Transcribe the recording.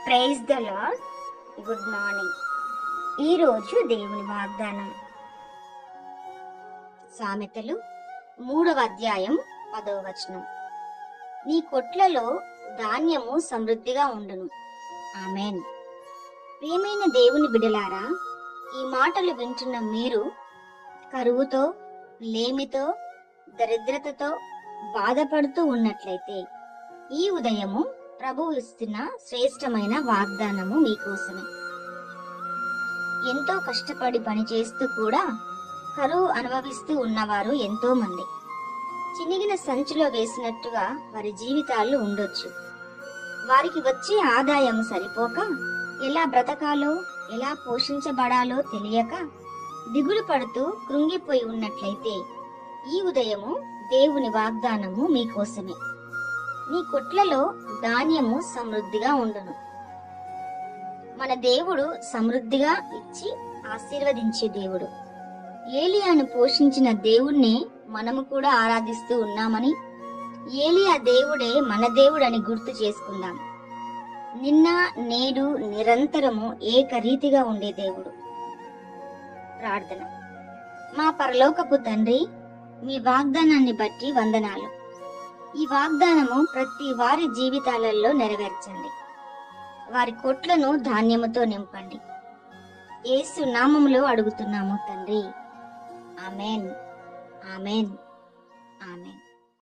Praise the lord. Good morning. ఈరోజు దేవుని వాగ్దానం సామెతలు 3వ అధ్యాయం 10వ వచనం. నీ కొట్లలో ధాన్యము సమృద్ధిగా ఉండును. ఆమేన్. ప్రియమైన దేవుని బిడ్డలారా, ఈ మాటలు వింటున్న మీరు కరువుతో, లేమితో, దరిద్రతతో బాధపడుతూ ఉన్నట్లయితే ఈ ఉదయము ప్రభువు ఇస్తున్న శ్రేష్టమైన వాగ్దానము మీకోసమే. ఎంతో కష్టపడి పనిచేస్తూ కూడా కరువు అనుభవిస్తూ ఉన్నవారు ఎంతో మంది. చినిగిన సంచిలో వేసినట్టుగా వారి జీవితాలు ఉండొచ్చు. వారికి వచ్చే ఆదాయం సరిపోక ఎలా బ్రతకాలో, ఎలా పోషించబడాలో తెలియక దిగులు పడుతూ కృంగిపోయి ఉన్నట్లయితే ఈ ఉదయము దేవుని వాగ్దానము మీకోసమే. నీ కొట్లలో ధాన్యము సమృద్ధిగా ఉండును. మన దేవుడు సమృద్ధిగా ఇచ్చి ఆశీర్వదించే దేవుడు. ఏలియాను పోషించిన దేవుణ్ణి మనము కూడా ఆరాధిస్తూ ఉన్నామని, ఏలియా దేవుడే మన దేవుడని గుర్తు చేసుకుందాం. నిన్న నేడు నిరంతరము ఏకరీతిగా ఉండే దేవుడు. ప్రార్థన. మా పరలోకపు తండ్రి, మీ వాగ్దానాన్ని బట్టి వందనాలు. ఈ వాగ్దానము ప్రతి వారి జీవితాలలో నెరవేర్చండి. వారి కొట్లను ధాన్యముతో నింపండి. యేసు నామములో అడుగుతున్నాము తండ్రి. ఆమేన్, ఆమేన్, ఆమేన్.